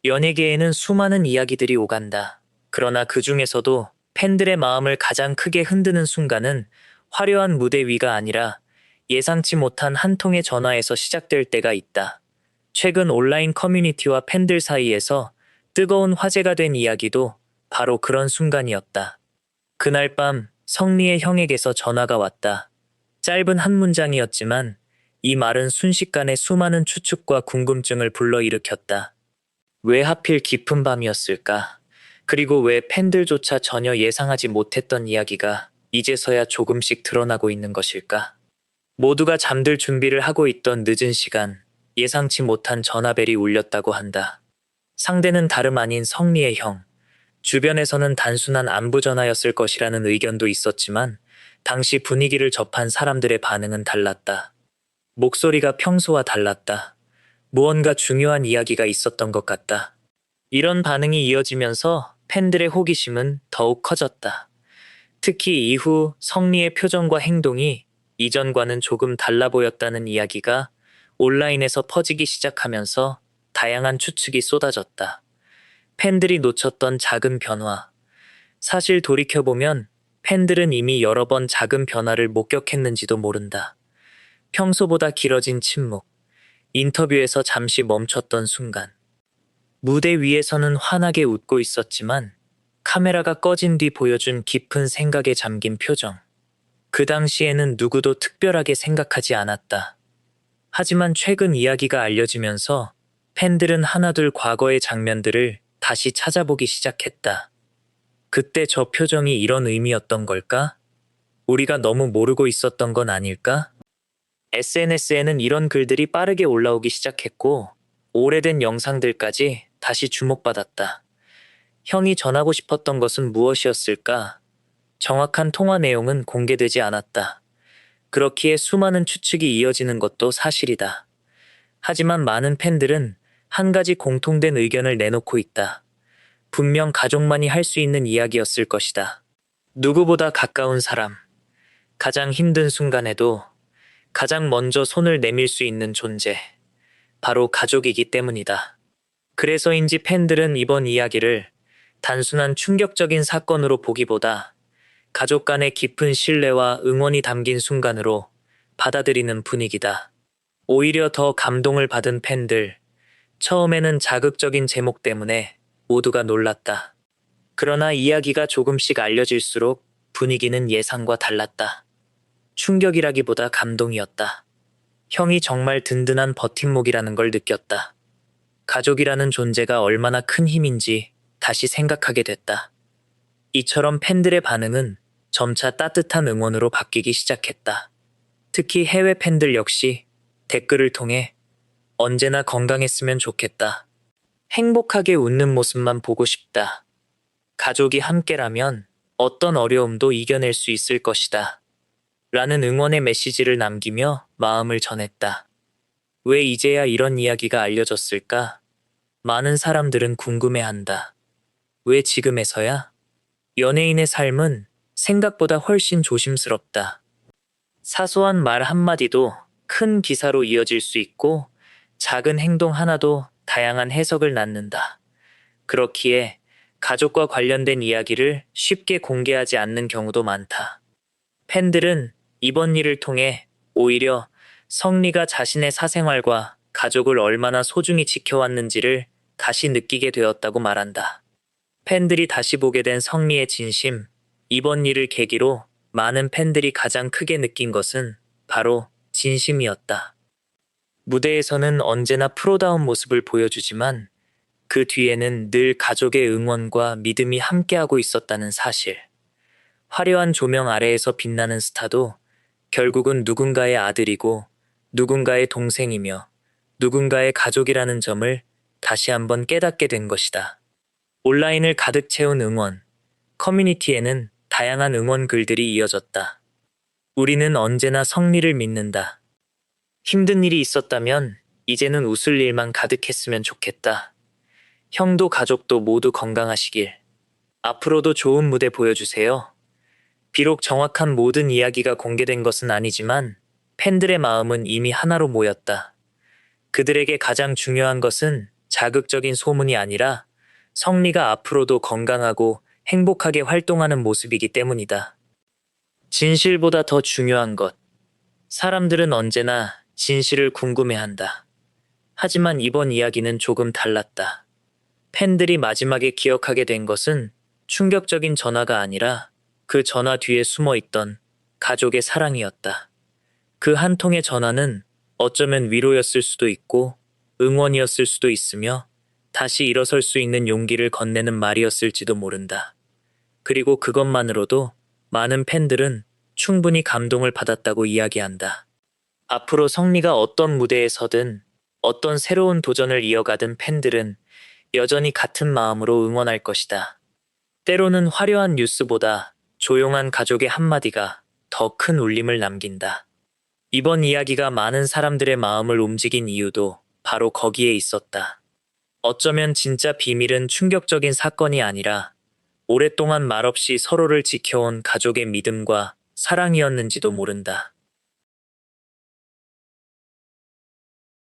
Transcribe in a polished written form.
연예계에는 수많은 이야기들이 오간다. 그러나 그 중에서도 팬들의 마음을 가장 크게 흔드는 순간은 화려한 무대 위가 아니라 예상치 못한 한 통의 전화에서 시작될 때가 있다. 최근 온라인 커뮤니티와 팬들 사이에서 뜨거운 화제가 된 이야기도 바로 그런 순간이었다. 그날 밤 성리의 형에게서 전화가 왔다. 짧은 한 문장이었지만 이 말은 순식간에 수많은 추측과 궁금증을 불러일으켰다. 왜 하필 깊은 밤이었을까? 그리고 왜 팬들조차 전혀 예상하지 못했던 이야기가 이제서야 조금씩 드러나고 있는 것일까? 모두가 잠들 준비를 하고 있던 늦은 시간, 예상치 못한 전화벨이 울렸다고 한다. 상대는 다름 아닌 성리의 형. 주변에서는 단순한 안부 전화였을 것이라는 의견도 있었지만 당시 분위기를 접한 사람들의 반응은 달랐다. 목소리가 평소와 달랐다. 무언가 중요한 이야기가 있었던 것 같다. 이런 반응이 이어지면서 팬들의 호기심은 더욱 커졌다. 특히 이후 성리의 표정과 행동이 이전과는 조금 달라 보였다는 이야기가 온라인에서 퍼지기 시작하면서 다양한 추측이 쏟아졌다. 팬들이 놓쳤던 작은 변화. 사실 돌이켜보면 팬들은 이미 여러 번 작은 변화를 목격했는지도 모른다. 평소보다 길어진 침묵, 인터뷰에서 잠시 멈췄던 순간. 무대 위에서는 환하게 웃고 있었지만 카메라가 꺼진 뒤 보여준 깊은 생각에 잠긴 표정. 그 당시에는 누구도 특별하게 생각하지 않았다. 하지만 최근 이야기가 알려지면서 팬들은 하나둘 과거의 장면들을 다시 찾아보기 시작했다. 그때 저 표정이 이런 의미였던 걸까? 우리가 너무 모르고 있었던 건 아닐까? SNS에는 이런 글들이 빠르게 올라오기 시작했고, 오래된 영상들까지 다시 주목받았다. 형이 전하고 싶었던 것은 무엇이었을까? 정확한 통화 내용은 공개되지 않았다. 그렇기에 수많은 추측이 이어지는 것도 사실이다. 하지만 많은 팬들은 한 가지 공통된 의견을 내놓고 있다. 분명 가족만이 할 수 있는 이야기였을 것이다. 누구보다 가까운 사람, 가장 힘든 순간에도 가장 먼저 손을 내밀 수 있는 존재, 바로 가족이기 때문이다. 그래서인지 팬들은 이번 이야기를 단순한 충격적인 사건으로 보기보다 가족 간의 깊은 신뢰와 응원이 담긴 순간으로 받아들이는 분위기다. 오히려 더 감동을 받은 팬들, 처음에는 자극적인 제목 때문에 모두가 놀랐다. 그러나 이야기가 조금씩 알려질수록 분위기는 예상과 달랐다. 충격이라기보다 감동이었다. 형이 정말 든든한 버팀목이라는 걸 느꼈다. 가족이라는 존재가 얼마나 큰 힘인지 다시 생각하게 됐다. 이처럼 팬들의 반응은 점차 따뜻한 응원으로 바뀌기 시작했다. 특히 해외 팬들 역시 댓글을 통해 언제나 건강했으면 좋겠다. 행복하게 웃는 모습만 보고 싶다. 가족이 함께라면 어떤 어려움도 이겨낼 수 있을 것이다. 라는 응원의 메시지를 남기며 마음을 전했다. 왜 이제야 이런 이야기가 알려졌을까? 많은 사람들은 궁금해한다. 왜 지금에서야? 연예인의 삶은 생각보다 훨씬 조심스럽다. 사소한 말 한마디도 큰 기사로 이어질 수 있고 작은 행동 하나도 다양한 해석을 낳는다. 그렇기에 가족과 관련된 이야기를 쉽게 공개하지 않는 경우도 많다. 팬들은 이번 일을 통해 오히려 성리가 자신의 사생활과 가족을 얼마나 소중히 지켜왔는지를 다시 느끼게 되었다고 말한다. 팬들이 다시 보게 된 성리의 진심, 이번 일을 계기로 많은 팬들이 가장 크게 느낀 것은 바로 진심이었다. 무대에서는 언제나 프로다운 모습을 보여주지만 그 뒤에는 늘 가족의 응원과 믿음이 함께하고 있었다는 사실. 화려한 조명 아래에서 빛나는 스타도 결국은 누군가의 아들이고 누군가의 동생이며 누군가의 가족이라는 점을 다시 한번 깨닫게 된 것이다. 온라인을 가득 채운 응원, 커뮤니티에는 다양한 응원 글들이 이어졌다. 우리는 언제나 성리를 믿는다. 힘든 일이 있었다면 이제는 웃을 일만 가득했으면 좋겠다. 형도 가족도 모두 건강하시길. 앞으로도 좋은 무대 보여주세요. 비록 정확한 모든 이야기가 공개된 것은 아니지만 팬들의 마음은 이미 하나로 모였다. 그들에게 가장 중요한 것은 자극적인 소문이 아니라 성리가 앞으로도 건강하고 행복하게 활동하는 모습이기 때문이다. 진실보다 더 중요한 것. 사람들은 언제나 진실을 궁금해한다. 하지만 이번 이야기는 조금 달랐다. 팬들이 마지막에 기억하게 된 것은 충격적인 전화가 아니라 그 전화 뒤에 숨어 있던 가족의 사랑이었다. 그 한 통의 전화는 어쩌면 위로였을 수도 있고 응원이었을 수도 있으며 다시 일어설 수 있는 용기를 건네는 말이었을지도 모른다. 그리고 그것만으로도 많은 팬들은 충분히 감동을 받았다고 이야기한다. 앞으로 성리가 어떤 무대에 서든 어떤 새로운 도전을 이어가든 팬들은 여전히 같은 마음으로 응원할 것이다. 때로는 화려한 뉴스보다 조용한 가족의 한마디가 더 큰 울림을 남긴다. 이번 이야기가 많은 사람들의 마음을 움직인 이유도 바로 거기에 있었다. 어쩌면 진짜 비밀은 충격적인 사건이 아니라 오랫동안 말없이 서로를 지켜온 가족의 믿음과 사랑이었는지도 모른다.